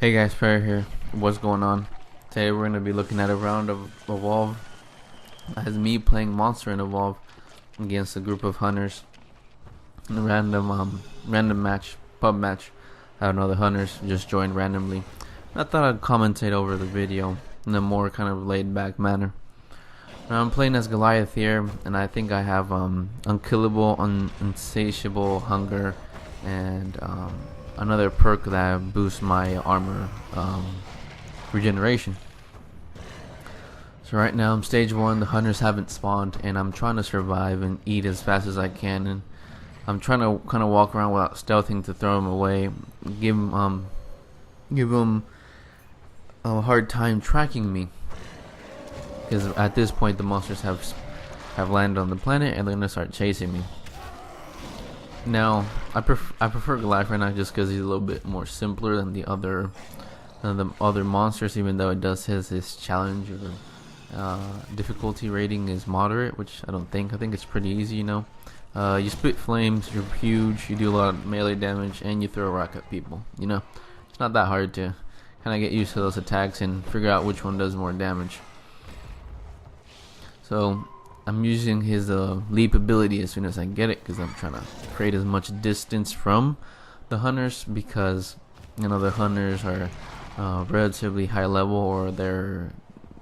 Hey guys, Perry here. What's going on? Today we're going to be looking at a round of Evolve. As me playing Monster in Evolve against a group of hunters in a random match, pub match. I don't know, the hunters just joined randomly. I thought I'd commentate over the video in a more kind of laid back manner. Now I'm playing as Goliath here, and I think I have unkillable, insatiable hunger, and another perk that boosts my armor regeneration. So right now I'm stage 1, the hunters haven't spawned, and I'm trying to survive and eat as fast as I can, and I'm trying to kind of walk around without stealthing to throw them away, give them a hard time tracking me, because at this point the monsters have landed on the planet and they're gonna start chasing me. Now I prefer Goliath right now just because he's a little bit more simpler than the other monsters, even though it does have his challenge or difficulty rating is moderate, which I think it's pretty easy, you know. You spit flames, you're huge, you do a lot of melee damage, and you throw a rock at people, you know. It's not that hard to kind of get used to those attacks and figure out which one does more damage. So I'm using his leap ability as soon as I get it, because I'm trying to create as much distance from the hunters, because you know the hunters are relatively high level, or they're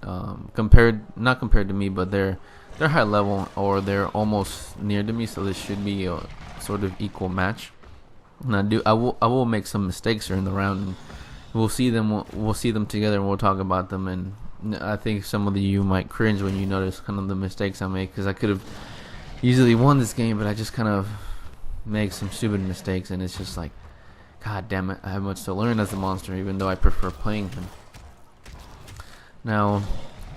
not compared to me, but they're high level, or they're almost near to me, so this should be a sort of equal match. And I will make some mistakes during the round, and we'll see them together, and we'll talk about them. And I think some of you might cringe when you notice kind of the mistakes I make, because I could have easily won this game, but I just kind of make some stupid mistakes, and it's just like, god damn it, I have much to learn as a monster, even though I prefer playing him. Now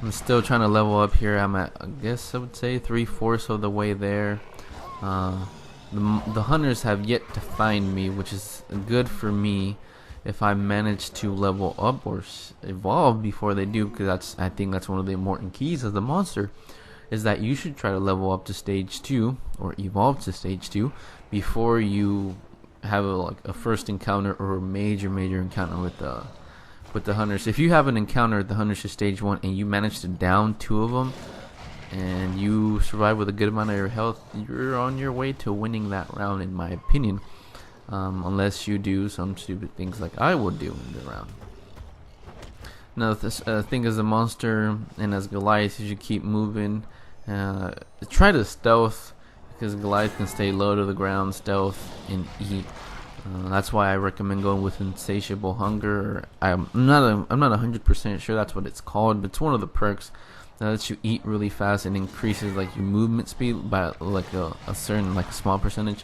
I'm still trying to level up here. I'm at, I guess I would say, 3/4 of the way there. The hunters have yet to find me, which is good for me if I manage to level up or evolve before they do, because I think that's one of the important keys of the monster, is that you should try to level up to stage 2 or evolve to stage 2 before you have a first encounter or a major encounter with the hunters. If you have an encounter with the hunters to stage 1 and you manage to down 2 of them and you survive with a good amount of your health, you're on your way to winning that round, in my opinion. Unless you do some stupid things like I would do in the round. Now, this thing as a monster and as Goliath, you should keep moving. Try to stealth, because Goliath can stay low to the ground, stealth, and eat. That's why I recommend going with insatiable hunger. I'm not 100% sure that's what it's called, but it's one of the perks that lets you eat really fast and increases like your movement speed by like a certain, like a small percentage.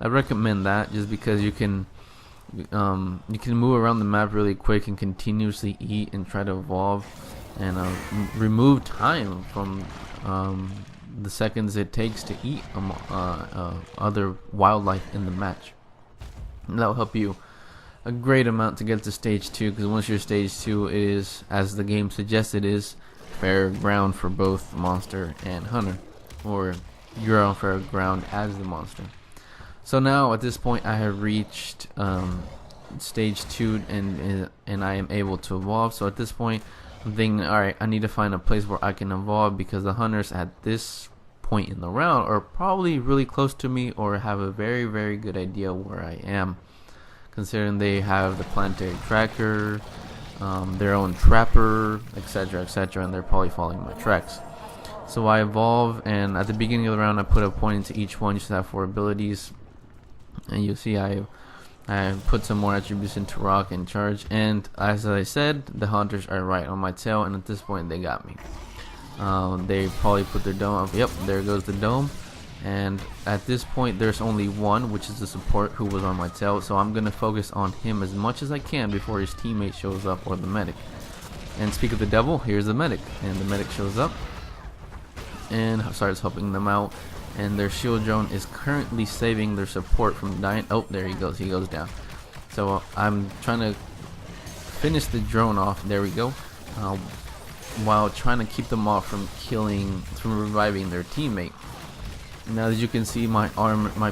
I recommend that just because you can move around the map really quick and continuously eat and try to evolve, and remove time from the seconds it takes to eat other wildlife in the match. And that will help you a great amount to get to stage 2, because once you're stage 2, it is, as the game suggests, it is fair ground for both monster and hunter, or you're on fair ground as the monster. So now at this point I have reached stage 2, and I am able to evolve. So at this point I'm thinking, alright, I need to find a place where I can evolve, because the hunters at this point in the round are probably really close to me, or have a very good idea where I am, considering they have the planetary tracker, their own trapper, etc, and they're probably following my tracks. So I evolve, and at the beginning of the round I put a point into each one. You should have 4 abilities, and you'll see I put some more attributes into rock and charge, and as I said, the hunters are right on my tail, and at this point they got me. They probably put their dome up. Yep, there goes the dome. And at this point there's only one, which is the support, who was on my tail, so I'm gonna focus on him as much as I can before his teammate shows up, or the medic. And speak of the devil, here's the medic, and the medic shows up and starts helping them out, and their shield drone is currently saving their support from dying. Oh, there he goes down. So I'm trying to finish the drone off, there we go, while trying to keep them off from reviving their teammate. Now, as you can see, my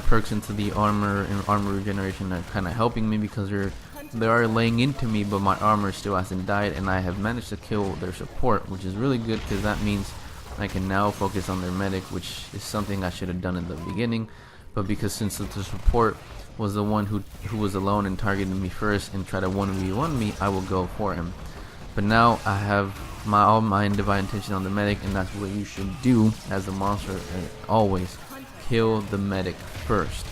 perks into the armor and armor regeneration are kind of helping me, because they're They are laying into me, but my armor still hasn't died, and I have managed to kill their support, which is really good because that means I can now focus on their medic, which is something I should have done in the beginning. But because since the support was the one who was alone and targeted me first and tried to 1v1 me, I will go for him. But now I have all my divine attention on the medic, and that's what you should do as a monster. Always kill the medic first.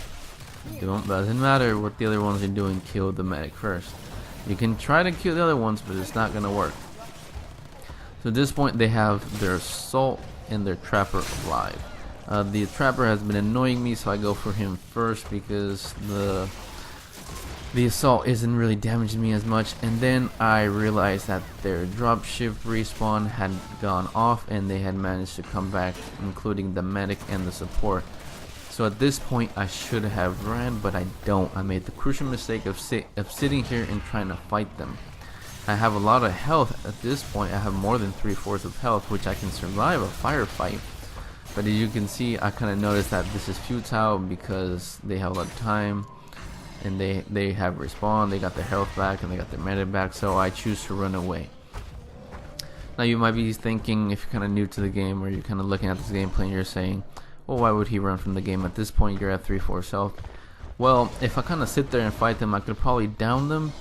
Doesn't matter what the other ones are doing, kill the medic first. You can try to kill the other ones, but it's not gonna work. So at this point they have their assault and their trapper alive. The trapper has been annoying me, so I go for him first because the assault isn't really damaging me as much. And then I realized that their dropship respawn had gone off and they had managed to come back, including the medic and the support. So at this point I should have ran, but I don't. I made the crucial mistake of sitting here and trying to fight them. I have a lot of health at this point. I have more than 3/4 of health, which I can survive a firefight. But as you can see, I kind of noticed that this is futile because they have a lot of time and they have respawn, they got their health back and they got their medic back, so I choose to run away. Now you might be thinking, if you're kind of new to the game or you're kind of looking at this gameplay and you're saying, well, why would he run from the game? At this point you're at 3/4 health. Well, if I kind of sit there and fight them, I could probably down them,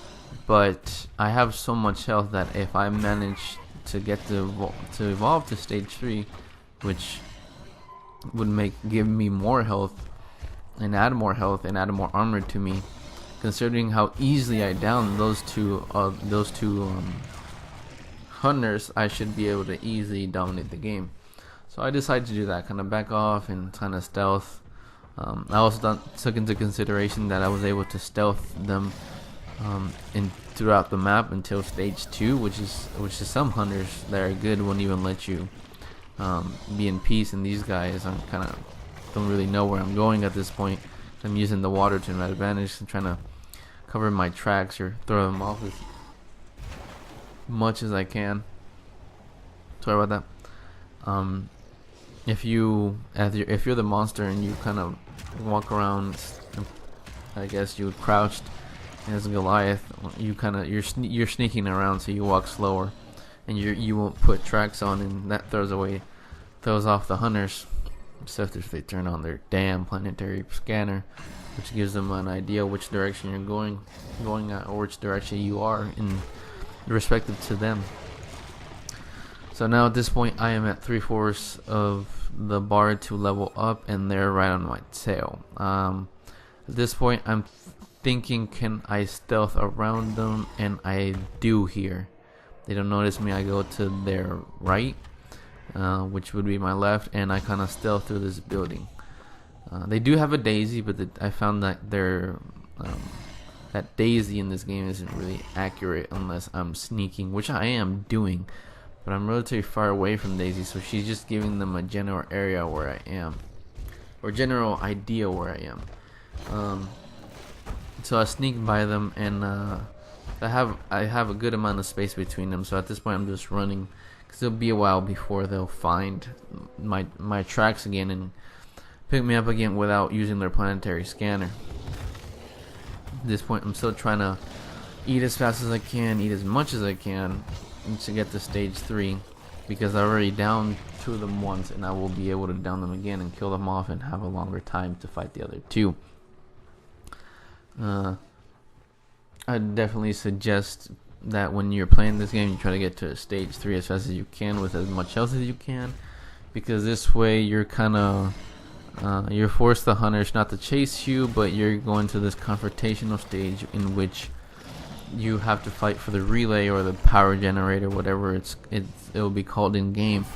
but I have so much health that if I manage to get to evolve to stage 3, which would give me more health and add more more armor to me, considering how easily I downed those two hunters, I should be able to easily dominate the game. So I decided to do that, kind of back off and kind of stealth. I also took into consideration that I was able to stealth them throughout the map until stage 2, which is some hunters that are good won't even let you be in peace, and these guys I'm kind of don't really know where I'm going at this point. I'm using the water to my advantage and trying to cover my tracks or throw them off as much as I can. Sorry about that. If you're the monster and you kind of walk around, I guess you crouched as Goliath, you're sneaking around, so you walk slower and you won't put tracks on, and that throws off the hunters, except if they turn on their damn planetary scanner, which gives them an idea which direction you're going at, or which direction you are in respective to them. So now at this point I am at 3/4 of the bar to level up, and they're right on my tail. At this point I'm thinking, can I stealth around them? And I do here. They don't notice me. I go to their right, which would be my left, and I kind of stealth through this building. They do have a daisy, but I found that that daisy in this game isn't really accurate unless I'm sneaking, which I am doing, but I'm relatively far away from daisy, so she's just giving them a general area where I am, or general idea where I am. So I sneak by them, and I have a good amount of space between them, so at this point I'm just running, because it'll be a while before they'll find my tracks again and pick me up again without using their planetary scanner. At this point I'm still trying to eat as fast as I can, eat as much as I can to get to stage 3, because I already downed 2 of them once, and I will be able to down them again and kill them off and have a longer time to fight the other 2. I definitely suggest that when you're playing this game, you try to get to stage 3 as fast as you can with as much health as you can, because this way you're kind of you're forced the hunters not to chase you, but you're going to this confrontational stage in which you have to fight for the relay or the power generator, whatever it will be called in game.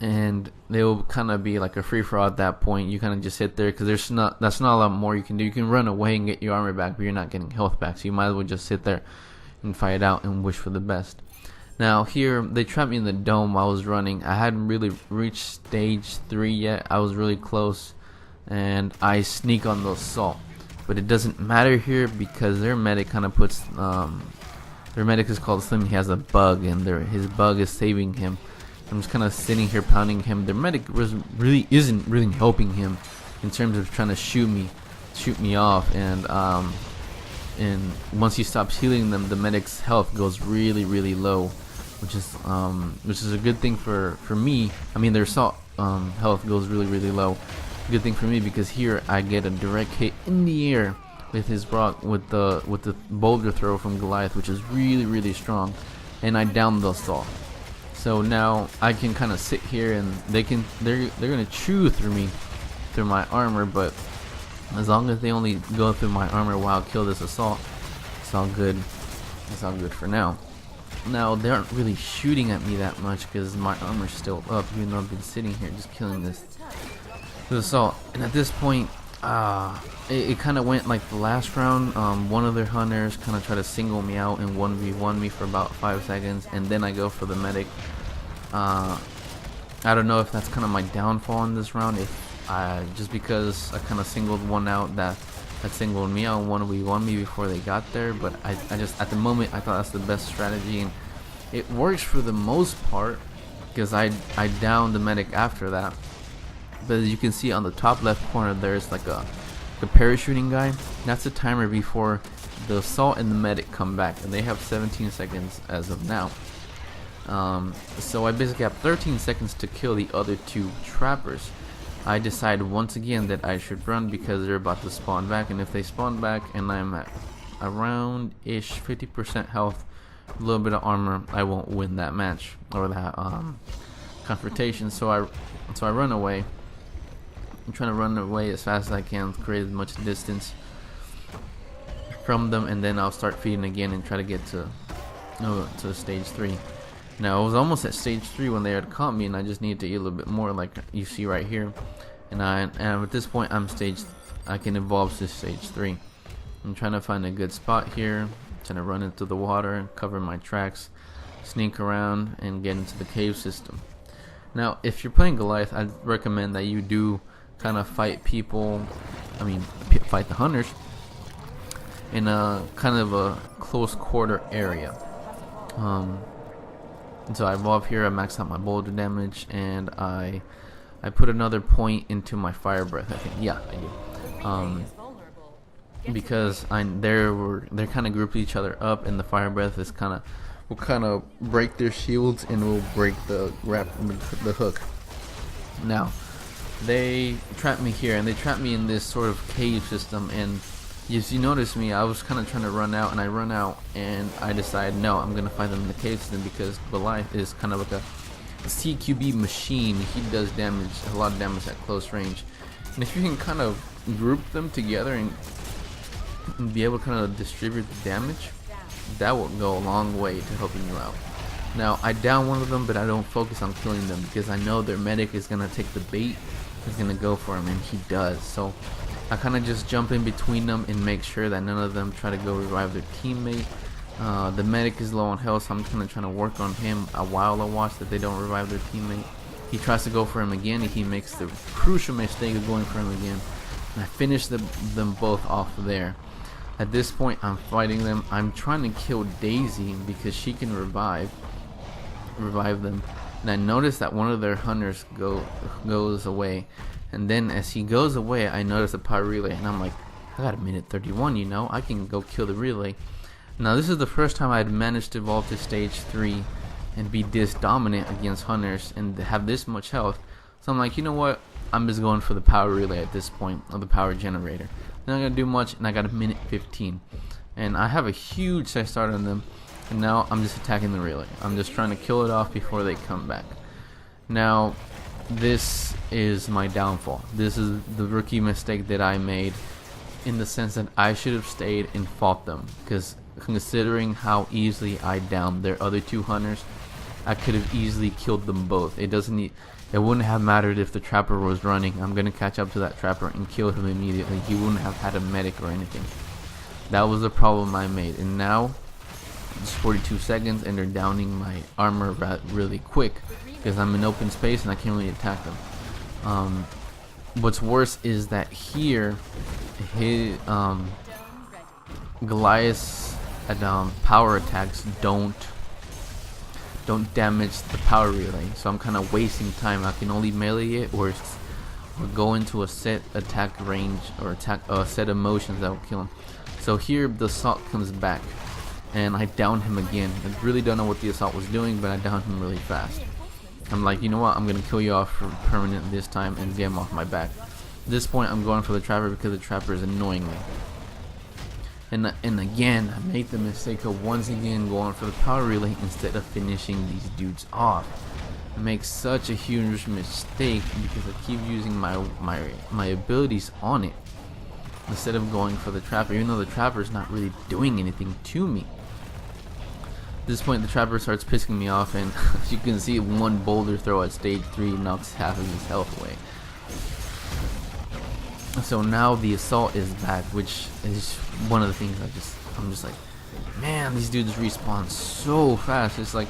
And they will kind of be like a free-for-all at that point. You kind of just sit there, because that's not a lot more you can do. You can run away and get your armor back, but you're not getting health back, so you might as well just sit there and fight it out and wish for the best. Now here they trapped me in the dome while I was running. I hadn't really reached stage 3 yet. I was really close, and I sneak on the assault, but it doesn't matter here because their medic kind of puts their medic is called Slim. He has a bug, and his bug is saving him. I'm just kind of sitting here pounding him. Their medic isn't really helping him in terms of trying to shoot me off, and and once he stops healing them, the medic's health goes really low, which is a good thing for me. I mean, their assault health goes really low. Good thing for me, because here I get a direct hit in the air with his rock, with the boulder throw from Goliath, which is really strong, and I down the assault. So now I can kind of sit here, and they're gonna chew through me, through my armor, but as long as they only go through my armor while I kill this assault, it's all good. It's all good for now. Now they aren't really shooting at me that much because my armor's still up, even though I've been sitting here just killing this assault. And at this point, it kind of went like the last round. One of their hunters kind of tried to single me out and 1v1 me for about 5 seconds, and then I go for the medic. I don't know if that's kind of my downfall in this round, if just because I kind of singled one out that singled me out and 1v1 me before they got there. But I just, at the moment, I thought that's the best strategy, and it works for the most part because I downed the medic after that. But as you can see on the top left corner, there's like a parachuting guy. That's the timer before the assault and the medic come back, and they have 17 seconds as of now. So I basically have 13 seconds to kill the other 2 trappers. I decide once again that I should run because they're about to spawn back, and if they spawn back and I'm at around 50% health, a little bit of armor, I won't win that match or that confrontation. So I run away. I'm trying to run away as fast as I can, create as much distance from them, and then I'll start feeding again and try to get to stage 3. Now I was almost at stage 3 when they had caught me, and I just needed to eat a little bit more, like you see right here. And at this point I can evolve to stage 3. I'm trying to find a good spot here, trying to run into the water, cover my tracks, sneak around, and get into the cave system. Now if you're playing Goliath, I'd recommend that you do kind of fight people, fight the hunters in a kind of a close quarter area. So I evolve here, I max out my boulder damage, and I put another point into my fire breath, I think. Yeah, I do. Because they're kind of grouped each other up, and the fire breath is will kind of break their shields and will break the hook. Now they trapped me here, and they trapped me in this sort of cave system, and if you notice me, I was kind of trying to run out, and I run out, and I decide, no, I'm going to fight them in the cave system, because Goliath is kind of like a CQB machine. He does damage, a lot of damage at close range. And if you can kind of group them together and be able to kind of distribute the damage, that will go a long way to helping you out. Now, I down one of them, but I don't focus on killing them, because I know their medic is going to take the bait, is going to go for him, and he does. So I kind of just jump in between them and make sure that none of them try to go revive their teammate. The medic is low on health, so I'm kind of trying to work on him while I watch that they don't revive their teammate. He tries to go for him again, and he makes the crucial mistake of going for him again. And I finish them both off there. At this point, I'm fighting them. I'm trying to kill Daisy because she can revive them. And I notice that one of their hunters goes away. And then as he goes away, I notice a power relay, and I'm like, I got a minute 31, you know, I can go kill the relay. Now this is the first time I'd managed to evolve to stage 3 and be this dominant against hunters and have this much health. So I'm like, you know what, I'm just going for the power relay at this point, or the power generator. They're not gonna do much, and I got a minute 15. And I have a huge head start on them, and now I'm just attacking the relay. I'm just trying to kill it off before they come back. Now this is my downfall. This is the rookie mistake that I made, in the sense that I should have stayed and fought them, because considering how easily I downed their other 2 hunters, I could have easily killed them both. It wouldn't have mattered if the trapper was running. I'm gonna catch up to that trapper and kill him immediately. He wouldn't have had a medic or anything. That was the problem I made. And now it's 42 seconds, and they're downing my armor really quick, because I'm in open space and I can't really attack them. What's worse is that here, Goliath's power attacks don't damage the power relay, so I'm kind of wasting time. I can only melee it or go into a set attack range or set of motions that will kill him. So here the assault comes back, and I down him again. I really don't know what the assault was doing, but I downed him really fast. I'm like, you know what, I'm gonna kill you off for permanent this time and get him off my back. At this point I'm going for the trapper because the trapper is annoying me. And again, I made the mistake of once again going for the power relay instead of finishing these dudes off. I make such a huge mistake because I keep using my abilities on it instead of going for the trapper, even though the trapper is not really doing anything to me. At this point the trapper starts pissing me off, and as you can see, one boulder throw at stage 3 knocks half of his health away. So now the assault is back, which is one of the things I'm just like, man, these dudes respawn so fast. It's like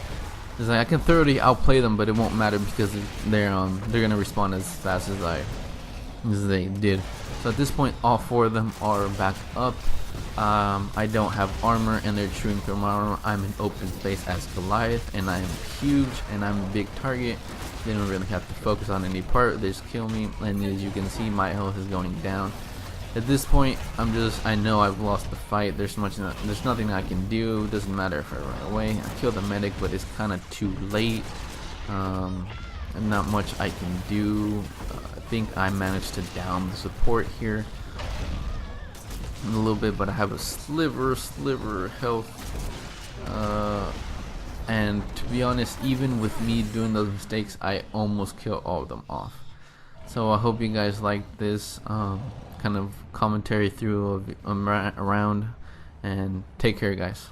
I can thoroughly outplay them, but it won't matter because they're gonna respawn as fast as they did. So at this point all 4 of them are back up. I don't have armor and they're chewing through my armor. I'm in open space as Goliath, and I am huge and I'm a big target. They don't really have to focus on any part, they just kill me, and as you can see my health is going down. At this point I know I've lost the fight. There's nothing I can do. It doesn't matter if I run away. I kill the medic, but it's kinda too late. And not much I can do. I think I managed to down the support here a little bit, but I have a sliver health. And to be honest, even with me doing those mistakes, I almost kill all of them off. So I hope you guys like this kind of commentary through around, and take care, guys.